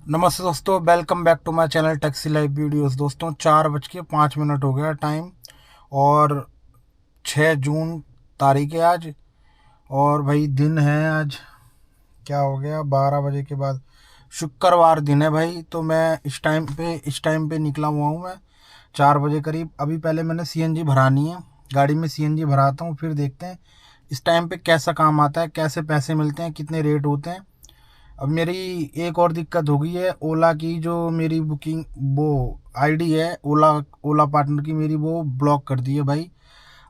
नमस्ते दोस्तों, welcome back to my channel taxi live videos. दोस्तों 4:05 हो गया टाइम और 6 जून तारीख है आज। और भाई दिन है आज, क्या हो गया, 12 बजे के बाद शुक्रवार दिन है भाई। तो मैं इस टाइम पे निकला हुआ हूँ मैं 4 बजे करीब। अभी पहले मैंने सीएनजी भरानी है, गाड़ी में सीएनजी भराता हूँ, फिर देखते हैं इस टाइम पे कैसा काम आता है, कैसे पैसे मिलते हैं, कितने रेट होते हैं। अब मेरी एक और दिक्कत हो गई है, ओला की जो मेरी बुकिंग वो आईडी है ओला ओला पार्टनर की, मेरी वो ब्लॉक कर दी है भाई।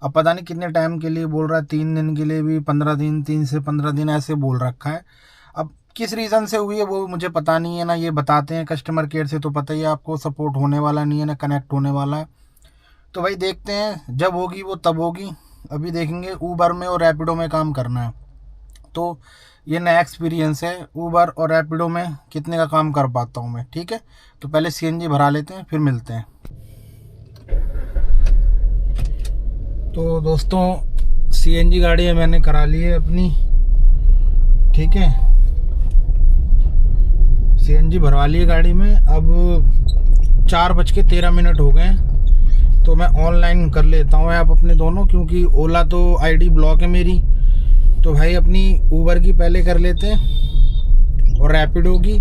अब पता नहीं कितने टाइम के लिए बोल रहा है, 3 दिन के लिए भी, 15 दिन, 3 से 15 दिन ऐसे बोल रखा है। अब किस रीज़न से हुई है वो मुझे पता नहीं है ना, ये बताते हैं कस्टमर केयर से, तो पता ही है आपको, सपोर्ट होने वाला नहीं है ना कनेक्ट होने वाला है। तो भाई देखते हैं, जब होगी वो तब होगी। अभी देखेंगे, ऊबर में और रैपिडो में काम करना है, तो ये नया एक्सपीरियंस है ऊबर और रैपिडो में कितने का काम कर पाता हूँ मैं। ठीक है, तो पहले सीएनजी भरा लेते हैं, फिर मिलते हैं। तो दोस्तों सीएनजी गाड़ी मैंने करा ली है अपनी, ठीक है, सीएनजी भरवा ली है गाड़ी में। अब 4:13 हो गए हैं, तो मैं ऑनलाइन कर लेता हूँ ऐप अपने दोनों, क्योंकि ओला तो आईडी ब्लॉक है मेरी। तो भाई अपनी ऊबर की पहले कर लेते हैं और रैपिडो की,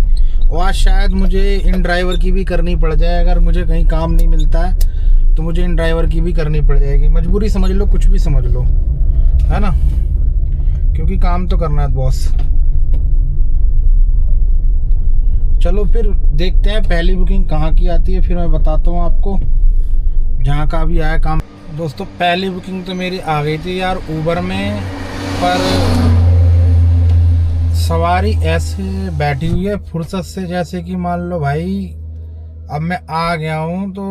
और आज शायद मुझे इन ड्राइवर की भी करनी पड़ जाए। अगर मुझे कहीं काम नहीं मिलता है तो मुझे इन ड्राइवर की भी करनी पड़ जाएगी, मजबूरी समझ लो, कुछ भी समझ लो, है ना, क्योंकि काम तो करना है बॉस। चलो फिर देखते हैं पहली बुकिंग कहाँ की आती है, फिर मैं बताता हूँ आपको जहाँ का भी आया काम। दोस्तों पहली बुकिंग तो मेरी आ गई थी यार ऊबर में, पर सवारी ऐसे बैठी हुई है फुर्सत से, जैसे कि मान लो भाई अब मैं आ गया हूँ, तो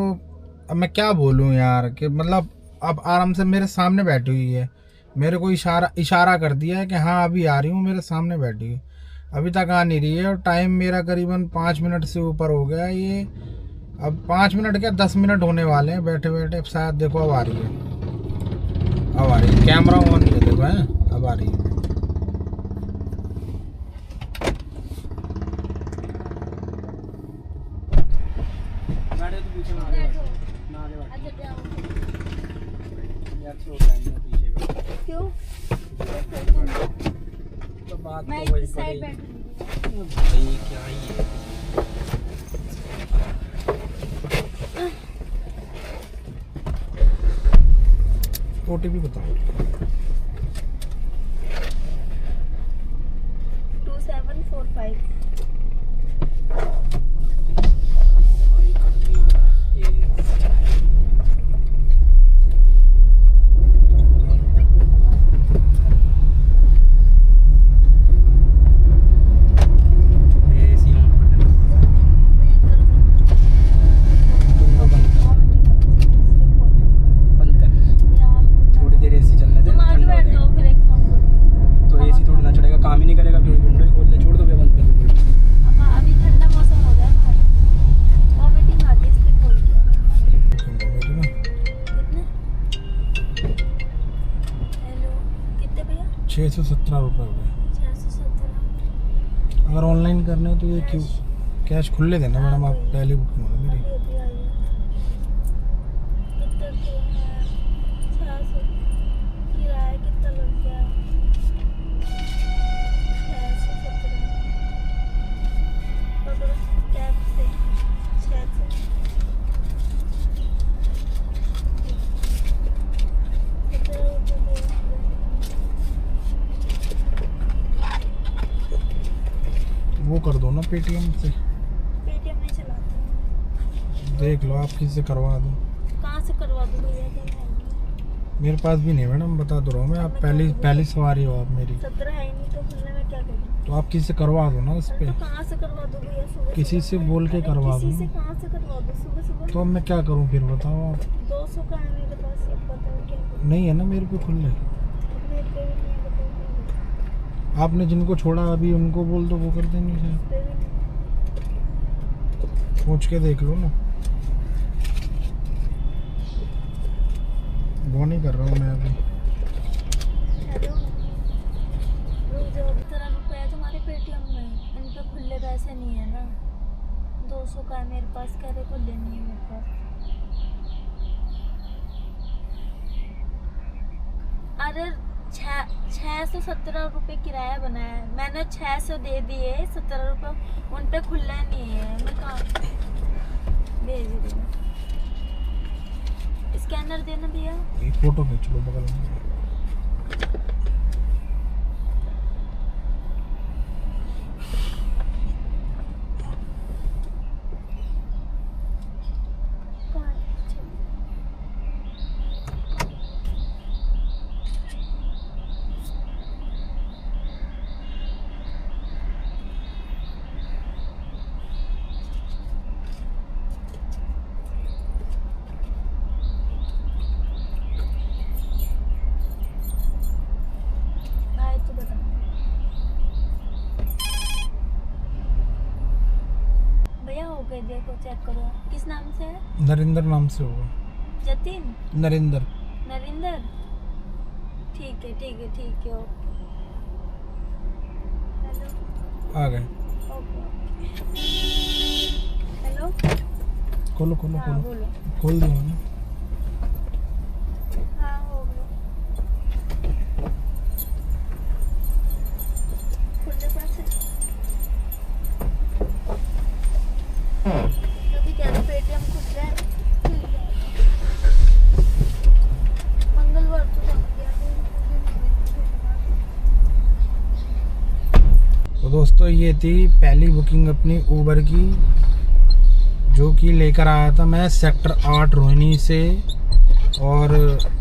अब मैं क्या बोलूँ यार, कि मतलब अब आराम से मेरे सामने बैठी हुई है, मेरे को इशारा कर दिया है कि हाँ अभी आ रही हूँ, मेरे सामने बैठी हुई, अभी तक आ नहीं रही है। और टाइम मेरा करीबन 5 मिनट से ऊपर हो गया है ये। अब 5 मिनट क्या 10 मिनट होने वाले हैं बैठे बैठे। शायद देखो अब आ रही है, अब आ रही है, कैमरा ऑन है, देखो है, अब आ रही है। क्यों? तो बात मैं तो वही इस साइड पड़ेगी बैठूंगी। भाई, क्या ये ओटीपी बताओ। 2745। ₹617 हो गए। 617। अगर ऑनलाइन करने तो ये क्यों, कैश खुले देना मैडम, आप पहले बुकिंग हो मेरी। वो कर दो ना पेटीएम से, पेटीएम नहीं चलाती हूँ। देख लो आप किसी से करवा दो। कहाँ से करवा दूँ भैया? मेरे पास भी नहीं मैडम, बता दो रहा हूँ मैं, आप पहली सवारी हो आप मेरी। 17 है ही नहीं तो खुलने में क्या करूँ? तो आप किसी से करवा दो ना इस पे। तो कहाँ से करवा दूँ भैया? सुबह किसी से बोल के करवा दो। किसी से कहाँ से करवा दूँ सुबह सुबह? तो अब मैं क्या करूँ फिर, बताओ आप। 200 का है मेरे पास, अब बताओ क्या करूँ? नहीं है ना मेरे पे खुले, मेरे पे भी नहीं है, बताओ क्या करूँ? आपने जिनको छोड़ा अभी उनको बोल दो, वो कर देंगे शायद। पे भी नहीं। पूछ के देख लो ना, वो नहीं कर रहा हूँ मैं अभी। हेलो, रुक जाओ। ₹17 तुम्हारे पेटीएम में, इन पे खुले पैसे नहीं है ना। 200 का है मेरे पास, कह रहे खुले नहीं है मेरे पास। अरे 617 किराया बनाया है मैंने, 600 दे दिए, 17 रुपये उन पे खुला नहीं है। मैं कहाँ भेज रही हूँ, स्कैनर देना भैया। एक फोटो खींच लो बगल में। देखो चेक करो, किस नाम से है? नरेंद्र नाम से होगा। जतिन? नरेंद्र। नरेंद्र, ठीक है ठीक है ठीक है, ओके। हेलो, आ गए। ओके। हेलो, खोलो खोलो हाँ खोलो। बोलो। खोल दिया मैंने। हाँ हो गया, खुलने पास है। अभी क्या पेटीएम खुल रहा है, मंगलवार को जमा किया तो दोस्तों ये थी पहली बुकिंग अपनी ऊबर की, जो कि लेकर आया था मैं सेक्टर 8 रोहिणी से, और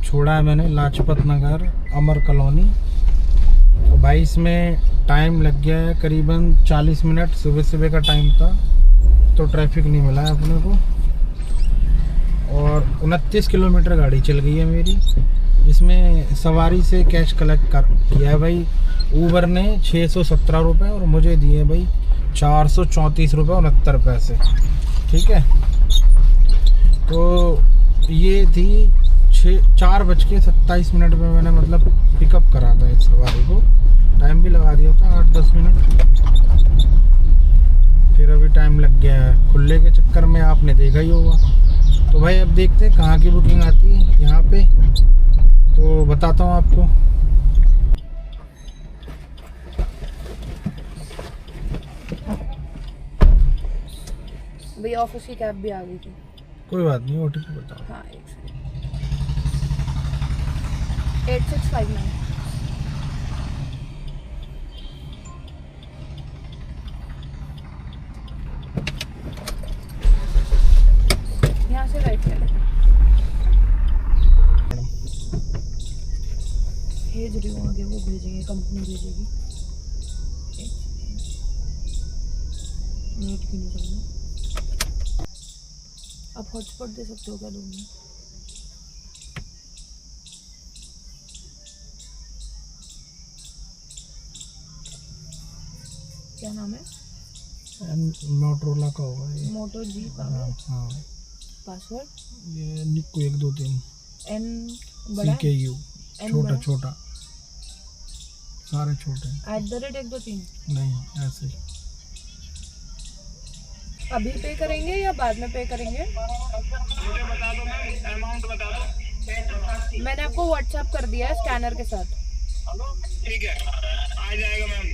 छोड़ा है मैंने लाजपत नगर अमर कॉलोनी। तो भाई इसमें टाइम लग गया है करीबन 40 मिनट, सुबह का टाइम था तो ट्रैफिक नहीं मिला है अपने को। और 29 किलोमीटर गाड़ी चल गई है मेरी, जिसमें सवारी से कैश कलेक्ट किया है भाई ऊबर ने 617 रुपये, और मुझे दिए भाई 434 रुपये 69 पैसे। ठीक है, तो ये थी 4:27 में मैंने मतलब पिकअप करा था इस सवारी को। टाइम भी लगा दिया था 8-10 मिनट, फिर अभी टाइम लग गया है खुले के चक्कर में, आपने देखा ही होगा। तो भाई अब देखते हैं कहाँ की बुकिंग आती है यहाँ पे, तो बताता हूँ आपको। भैया ऑफिस की कैब भी आ गई थी। कोई बात नहीं, ओटीपी बताओ। हाँ, एक सेकंड। 8659। यहाँ से राइट ले लें। भेज रही हूँ आगे, वो भेजेंगे, कंपनी भेजेगी। नेट भी नहीं चलना। आप हॉटस्पॉट दे सकते हो क्या रूम में? क्या नाम है? मोटरोला का होगा ये। मोटो जी का। हाँ। पासवर्ड ये निक्को 123 एन बड़ा CKU, एन छोटा बड़ा? छोटा, सारे छोटे। @123 नहीं ऐसे ही। अभी पे करेंगे या बाद में पे करेंगे? मुझे बता दो मैम, अमाउंट बता दो। मैंने आपको व्हाट्सएप कर दिया है स्कैनर के साथ। ठीक है, आ जाएगा मैम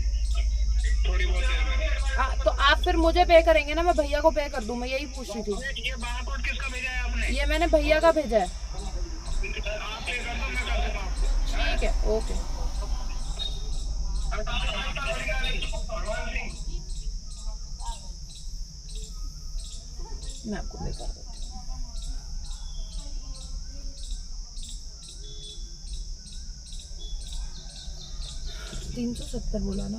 थोड़ी बहुत देर में। तो आप फिर मुझे पे करेंगे ना, मैं भैया को पे कर दूं, मैं यही पूछ रही थी। ये बारकोड किसका भेजा है आपने? ये मैंने भैया का भेजा है। आप पे कर दो, मैं कर दूंगा आपको। ठीक है, ओके। मैं आपको पे कर दूँ। 370 बोला ना।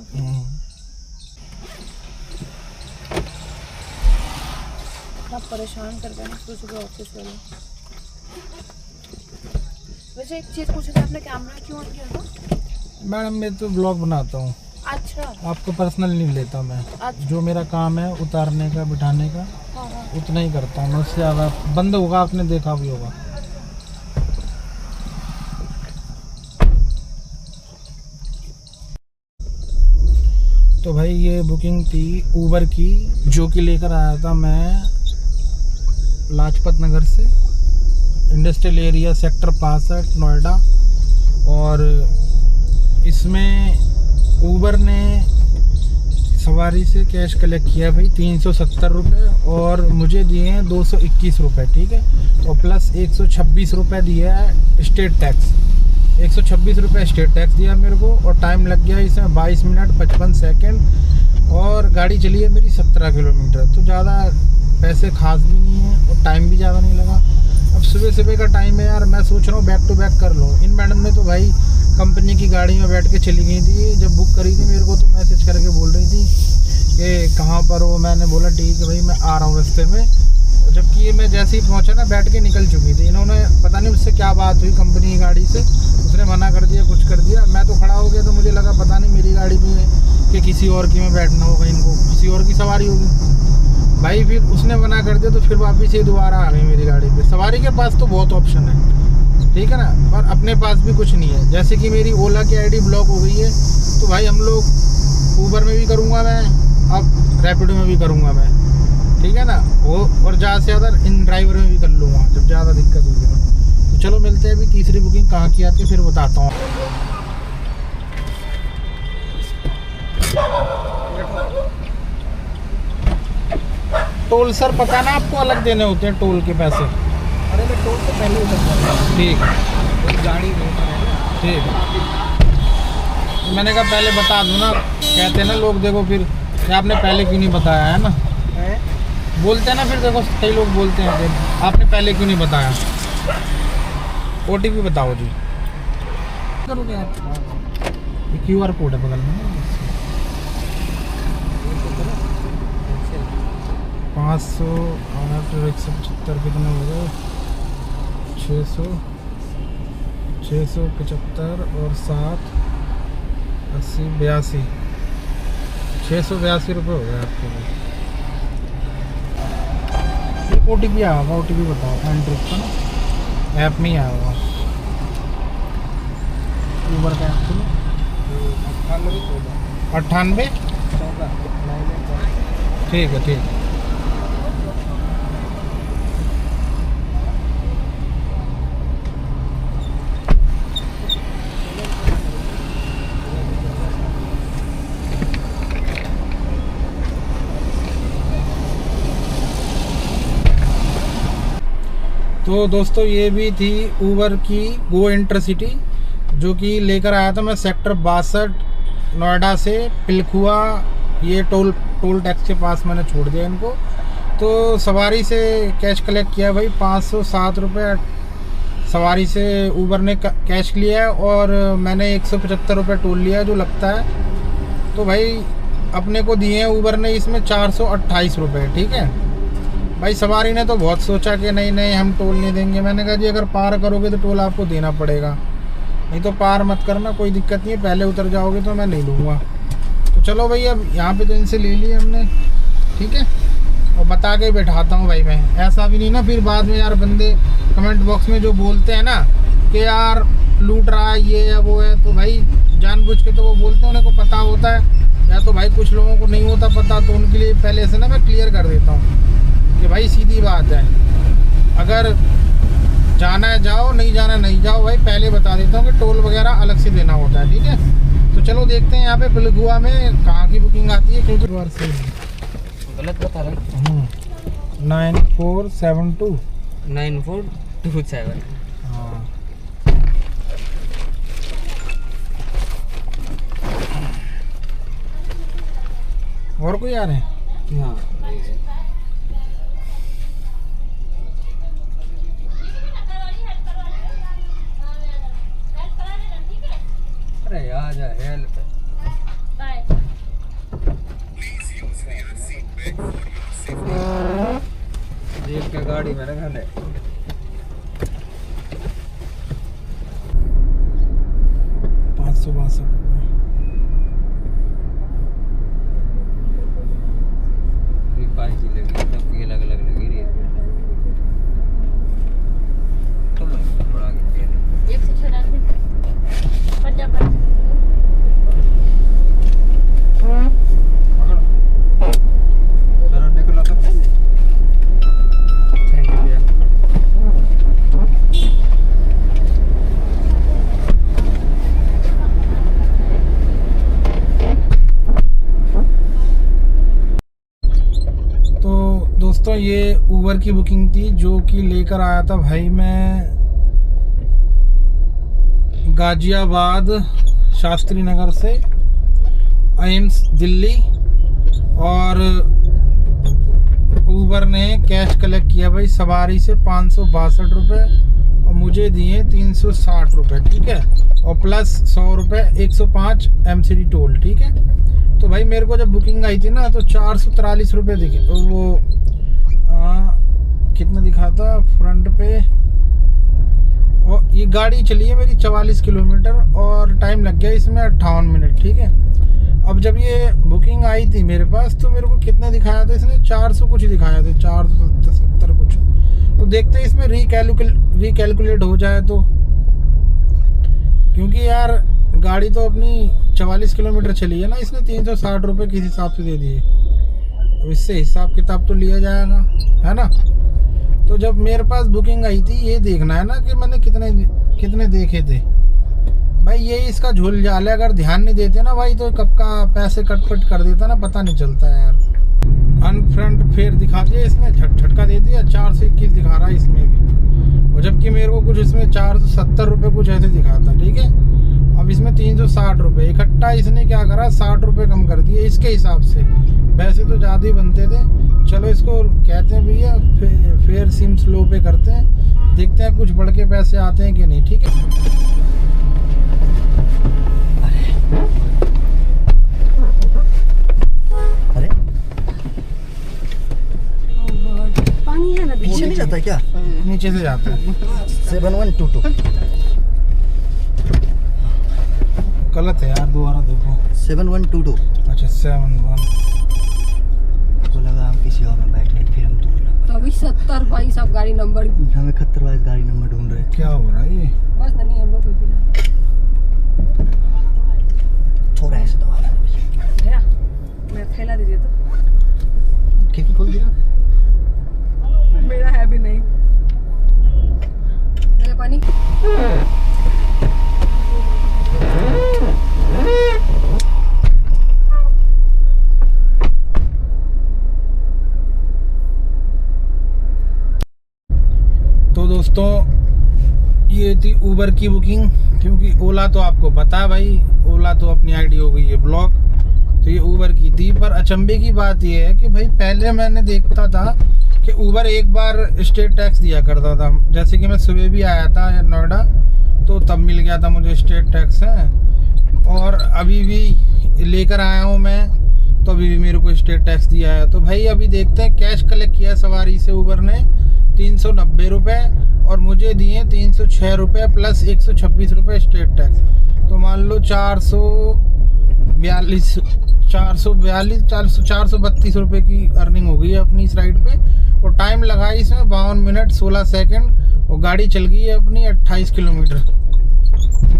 आप परेशान कर देना सुबह ऑफिस वाले। वैसे एक चीज पूछी थी, आपने कैमरा क्यों ऑन किया था? मैडम मैं तो ब्लॉग बनाता हूँ। अच्छा। आपको पर्सनल नहीं लेता मैं। अच्छा। जो मेरा काम है उतारने का बिठाने का, हाँ हाँ। उतना ही करता हूँ मैं, उससे ज़्यादा बंद होगा, आपने देखा भी होगा। तो भाई ये बुकिंग थी ऊबर की, जो कि लेकर आया था मैं लाजपत नगर से, इंडस्ट्रियल एरिया सेक्टर 65 नोएडा। और इसमें ऊबर ने सवारी से कैश कलेक्ट किया भाई 370 रुपये और मुझे दिए हैं 221 रुपये, ठीक है। और प्लस 126 रुपये दिया है स्टेट टैक्स, 126 रुपये स्टेट टैक्स दिया मेरे को। और टाइम लग गया इसमें 22 मिनट 55 सेकंड और गाड़ी चली है मेरी 17 किलोमीटर। तो ज़्यादा पैसे खास भी नहीं है और टाइम भी ज़्यादा नहीं लगा। अब सुबह का टाइम है यार, मैं सोच रहा हूँ बैक टू बैक कर लो। इन मैडम ने तो भाई कंपनी की गाड़ी में बैठ के चली गई थी, जब बुक करी थी मेरे को तो मैसेज करके बोल रही थी कि कहाँ पर हो। मैंने बोला ठीक है भाई मैं आ रहा हूँ रास्ते में। और जबकि ये मैं जैसे ही पहुँचा ना बैठ के निकल चुकी थी। इन्होंने पता नहीं उससे क्या बात हुई कंपनी की गाड़ी से, उसने मना कर दिया, कुछ कर दिया। मैं तो खड़ा हो गया तो मुझे लगा पता नहीं मेरी गाड़ी में कि किसी और की में बैठना होगा, इनको किसी और की सवारी होगी भाई। फिर उसने मना कर दिया तो फिर वापस ही दोबारा आ गई मेरी गाड़ी पे। सवारी के पास तो बहुत ऑप्शन है, ठीक है ना, पर अपने पास भी कुछ नहीं है। जैसे कि मेरी ओला की आईडी ब्लॉक हो गई है तो भाई हम लोग ऊबर में भी करूँगा मैं, अब रैपिडो में भी करूँगा मैं, ठीक है ना। वो और ज़्यादा से ज़्यादा इन ड्राइवर में भी कर लूँगा जब ज़्यादा दिक्कत होगी। तो चलो मिलते हैं, अभी तीसरी बुकिंग कहाँ की आती है फिर बताता हूँ। टोल सर पता ना आपको अलग देने होते हैं टोल के पैसे। अरे मैं टोल से पहले उतर जाऊंगा। ठीक गाड़ी ठीक। मैंने कहा पहले बता दूँ ना, कहते हैं ना लोग, देखो फिर आपने पहले क्यों नहीं बताया, है ना, बोलते हैं ना फिर, देखो कई लोग बोलते हैं फिर आपने पहले क्यों नहीं बताया। OTP बताओ जी। करोगे आप, QR कोड है बगल में 500 8 175 कितने हो गए, 675 और 7 80 82 682 रुपये हो गए आपके पास। OTP आया होगा, OTP बताओ। एंट्री का ना ऐप में ही आया होगा, ऊबर का ऐप खुलो। 98 ठीक है ठीक है। तो दोस्तों ये भी थी ऊबर की गो इंटरसिटी, जो कि लेकर आया था मैं सेक्टर 62 नोएडा से पिलखुआ। ये टोल टैक्स के पास मैंने छोड़ दिया इनको। तो सवारी से कैश कलेक्ट किया भाई 507 रुपये सवारी से ऊबर ने कैश लिया है और मैंने 175 रुपये टोल लिया जो लगता है। तो भाई अपने को दिए हैं ऊबर ने इसमें 428 रुपये, ठीक है भाई। सवारी ने तो बहुत सोचा कि नहीं हम टोल नहीं देंगे। मैंने कहा जी अगर पार करोगे तो टोल आपको देना पड़ेगा, नहीं तो पार मत करना, कोई दिक्कत नहीं है, पहले उतर जाओगे तो मैं नहीं लूँगा। तो चलो भाई अब यहाँ पे तो इनसे ले लिए हमने, ठीक है। और बता के बैठाता हूँ भाई मैं, ऐसा भी नहीं ना फिर बाद में यार बंदे कमेंट बॉक्स में जो बोलते हैं ना कि यार लूट रहा है ये है वो है। तो भाई जानबूझ के तो वो बोलते हैं, उन्हें को पता होता है, या तो भाई कुछ लोगों को नहीं होता पता, तो उनके लिए पहले से ना मैं क्लियर कर देता हूँ कि भाई सीधी बात है, अगर जाना है जाओ, नहीं जाना नहीं जाओ। भाई पहले बता देता हूँ कि टोल वगैरह अलग से देना होता है, ठीक है। तो चलो देखते हैं यहाँ पे पिलखुआ में कहाँ की बुकिंग आती है, क्योंकि बार से गलत बता रहा हूँ। 9472 9427। हाँ और कोई आ रहे हैं? हाँ अरे आ जा हेल्प बाय। देख के गाड़ी में रखा ले। 562 पाँच लगी, सबकी अलग अलग लगी रही है। तो बड़ा गया 194 फटाफट। ये ऊबर की बुकिंग थी जो कि लेकर आया था भाई मैं गाजियाबाद शास्त्री नगर से एम्स दिल्ली। और ऊबर ने कैश कलेक्ट किया भाई सवारी से 562 रुपये और मुझे दिए 360 रुपये, ठीक है, और प्लस 100 रुपये 105 MCD टोल, ठीक है। तो भाई मेरे को जब बुकिंग आई थी ना तो 443 रुपये दिखे, वो कितना दिखा था फ्रंट पे। और ये गाड़ी चली है मेरी 44 किलोमीटर और टाइम लग गया इसमें 58 मिनट, ठीक है। अब जब ये बुकिंग आई थी मेरे पास तो मेरे को कितना दिखाया था इसने, 400 कुछ दिखाया था, 470 कुछ। तो देखते हैं इसमें रिकैलकुलेट हो जाए तो, क्योंकि यार गाड़ी तो अपनी 44 किलोमीटर चली है ना, इसने 360 रुपये किस हिसाब से दे दिए। तो इससे हिसाब किताब तो लिया जाएगा, है ना। तो जब मेरे पास बुकिंग आई थी ये देखना है ना कि मैंने कितने देखे थे भाई। ये इसका झोल झाल है, अगर ध्यान नहीं देते ना भाई तो कब का पैसे कटपट कर देता ना, पता नहीं चलता है यार। अनफ्रंट फेयर दिखा दिया इसने, झटका दे दिया, 421 दिखा रहा है इसमें भी, और जबकि मेरे को कुछ इसमें 470 रुपये कुछ ऐसे दिखाता, ठीक है। अब इसमें 360 रुपये इकट्ठा इसने क्या करा, 60 रुपये कम कर दिए इसके हिसाब से। वैसे तो ज़्यादा ही बनते थे, चलो इसको कहते हैं भैया फेयर सिम स्लो पे करते हैं, देखते हैं कुछ बढ़ के पैसे आते हैं कि नहीं, ठीक है। अरे पानी है ना, नीचे नहीं जाता क्या? नीचे से जाता है 7122। गलत है यार, दोबारा देखो। 7122। अच्छा 71 को लगा हम किसी और में बैठे, फिर हम दूर लगा। अभी 70 22 आप गाड़ी नंबर हम 71 22 गाड़ी नंबर ढूंढ रहे थे। क्या हो रहा है ये? बस नहीं हम लोग कोई बिना थोड़ा ऐसे दबा दो, है। मैं थैला दे दिया तो खिड़की खोल दिया। मेरा है भी नहीं। ले पानी। तो दोस्तों ये थी ऊबर की बुकिंग, क्योंकि ओला तो आपको पता है भाई, ओला तो अपनी आईडी हो गई है ब्लॉक। तो ये ऊबर की थी, पर अचंभे की बात ये है कि भाई पहले मैंने देखता था कि ऊबर एक बार स्टेट टैक्स दिया करता था। जैसे कि मैं सुबह भी आया था नोएडा तो तब मिल गया था मुझे स्टेट टैक्स है, और अभी भी लेकर आया हूँ मैं तो अभी भी मेरे को स्टेट टैक्स दिया है। तो भाई अभी देखते हैं, कैश कलेक्ट किया सवारी से ऊबर ने 390 रुपये और मुझे दिए 306 रुपये प्लस 126 रुपये स्टेट टैक्स। तो मान लो 432 रुपये की अर्निंग हो गई है अपनी इस राइड पे। और टाइम लगा इसमें 52 मिनट 16 सेकंड और गाड़ी चल गई है अपनी 28 किलोमीटर।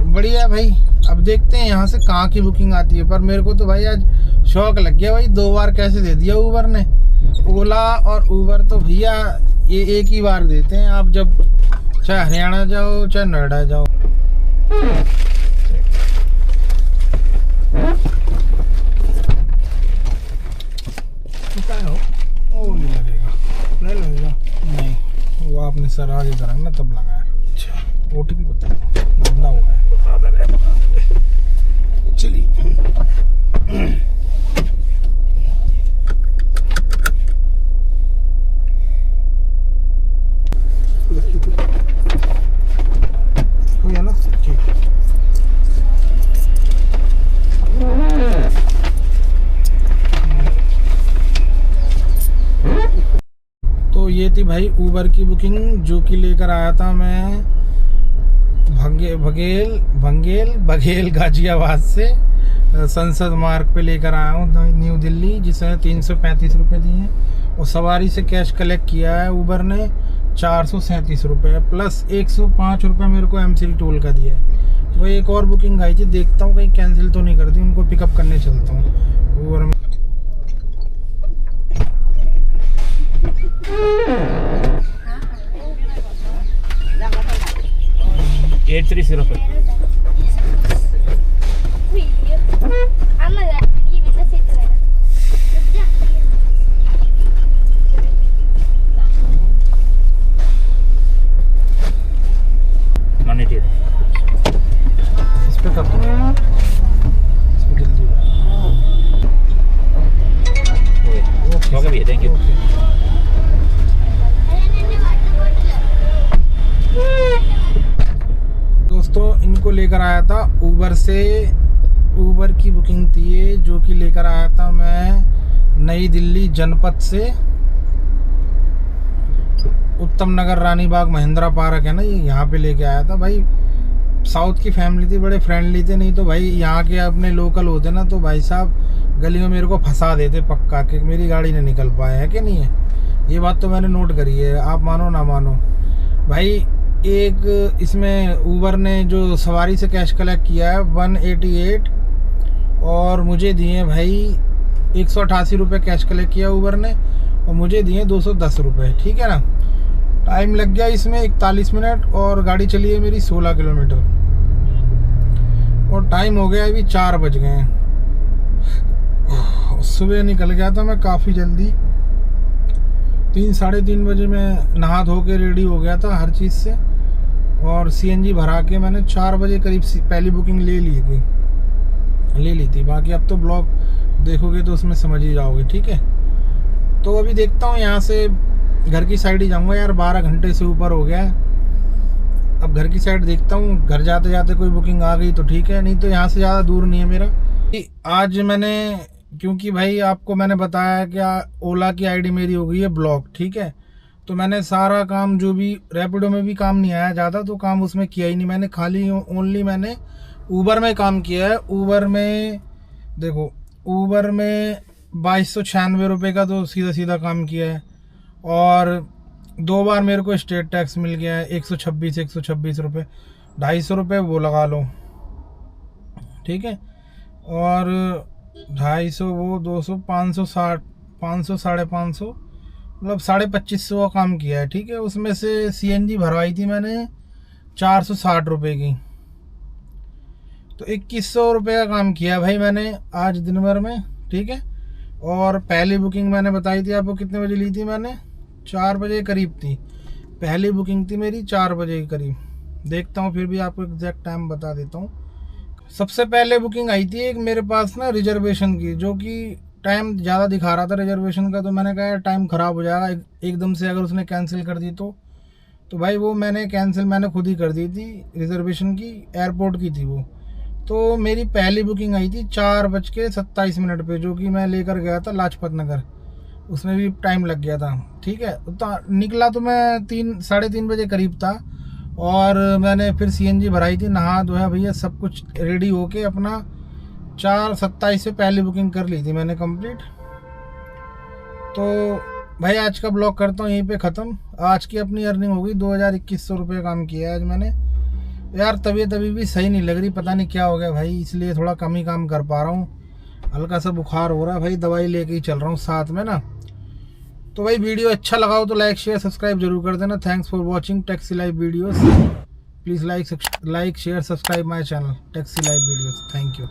बढ़िया भाई। अब देखते हैं यहाँ से कहाँ की बुकिंग आती है। पर मेरे को तो भाई आज शौक लग गया भाई, 2 बार कैसे दे दिया ऊबर ने। ओला और ऊबर तो भैया ये एक ही बार देते हैं, आप जब चाहे हरियाणा जाओ चाहे नोएडा जाओ। ओ नहीं लगेगा, नहीं लगेगा, नहीं वो आपने सर आगे करेंगे ना तब लगाया। अच्छा OTP बता गंदा हुआ है, बता दे रहे चलिए। हो गया ना, ठीक। तो ये थी भाई ऊबर की बुकिंग जो कि लेकर आया था मैं बघेल गाजियाबाद से संसद मार्ग पे लेकर आया हूँ न्यू दिल्ली, जिसने 335 रुपये दिए हैं। और सवारी से कैश कलेक्ट किया है ऊबर ने 437 रुपये प्लस 105 रुपये मेरे को MCD टोल का दिया है। तो एक और बुकिंग आई थी, देखता हूँ कहीं कैंसिल तो नहीं कर दी, उनको पिकअप करने चलता हूँ ऊबर में। से ऊबर की बुकिंग थी ये, जो कि लेकर आया था मैं नई दिल्ली जनपद से। उत्तम नगर रानीबाग महिंद्रा पार्क है ना, ये यहाँ पे लेके आया था भाई। साउथ की फैमिली थी, बड़े फ्रेंडली थे, नहीं तो भाई यहाँ के अपने लोकल होते ना तो भाई साहब गली में मेरे को फंसा देते पक्का कि मेरी गाड़ी नहीं निकल पाए है कि नहीं है। ये बात तो मैंने नोट करी है, आप मानो ना मानो भाई। एक इसमें ऊबर ने जो सवारी से कैश कलेक्ट किया है 188 और मुझे दिए भाई 188 रुपये कैश कलेक्ट किया ऊबर ने और मुझे दिए 210 रुपये, ठीक है ना। टाइम लग गया इसमें 41 मिनट और गाड़ी चली है मेरी 16 किलोमीटर और टाइम हो गया अभी 4 बज गए हैं। सुबह निकल गया था मैं काफ़ी जल्दी, 3 3:30 बजे मैं नहा धो के रेडी हो गया था हर चीज़ से और CNG भरा के मैंने 4 बजे करीब पहली बुकिंग ले ली थी। बाकी अब तो ब्लॉग देखोगे तो उसमें समझ ही जाओगे, ठीक है। तो अभी देखता हूँ यहाँ से घर की साइड ही जाऊँगा यार, 12 घंटे से ऊपर हो गया है। अब घर की साइड देखता हूँ, घर जाते जाते कोई बुकिंग आ गई तो ठीक है, नहीं तो यहाँ से ज़्यादा दूर नहीं है मेरा। आज मैंने, क्योंकि भाई आपको मैंने बताया कि ओला की आईडी मेरी हो गई है ब्लॉक, ठीक है। तो मैंने सारा काम जो भी रैपिडो में भी काम नहीं आया ज़्यादा, तो काम उसमें किया ही नहीं मैंने, खाली ओनली मैंने ऊबर में काम किया है। ऊबर में देखो, ऊबर में 2296 रुपये का तो सीधा काम किया है और 2 बार मेरे को स्टेट टैक्स मिल गया है 126 रुपये, 250 रुपये वो लगा लो, ठीक है। और 250 वो 200 560 500 550 मतलब 2550 का काम किया है, ठीक है। उसमें से CNG भरवाई थी मैंने 460 रुपये की, तो 2100 रुपये का काम किया भाई मैंने आज दिन भर में, ठीक है। और पहली बुकिंग मैंने बताई थी आपको कितने बजे ली थी मैंने, 4 बजे करीब थी पहली बुकिंग थी मेरी, 4 बजे के करीब। देखता हूँ फिर भी आपको एग्जैक्ट टाइम बता देता हूँ। सबसे पहले बुकिंग आई थी एक मेरे पास ना रिजर्वेशन की, जो कि टाइम ज़्यादा दिखा रहा था रिजर्वेशन का, तो मैंने कहा यार टाइम ख़राब हो जाएगा एकदम से अगर उसने कैंसिल कर दी तो भाई वो मैंने खुद ही कर दी थी रिजर्वेशन की, एयरपोर्ट की थी वो। तो मेरी पहली बुकिंग आई थी 4:27 पे, जो कि मैं लेकर गया था लाजपत नगर, उसमें भी टाइम लग गया था, ठीक है। तो निकला तो मैं 3-3:30 बजे करीब था और मैंने फिर CNG भराई थी, नहा धोया भैया सब कुछ रेडी होके अपना 4:27 पे पहली बुकिंग कर ली थी मैंने कंप्लीट। तो भाई आज का ब्लॉग करता हूँ यहीं पे ख़त्म। आज की अपनी अर्निंग होगी 2100 रुपये काम किया है आज मैंने। यार तबीयत अभी भी सही नहीं लग रही, पता नहीं क्या हो गया भाई, इसलिए थोड़ा कम ही काम कर पा रहा हूँ। हल्का सा बुखार हो रहा है भाई, दवाई लेके ही चल रहा हूँ साथ में ना। तो भाई वीडियो अच्छा लगा हो तो लाइक शेयर सब्सक्राइब जरूर कर देना। Thanks for watching taxi live videos. Please like share subscribe my channel taxi live videos. Thank you.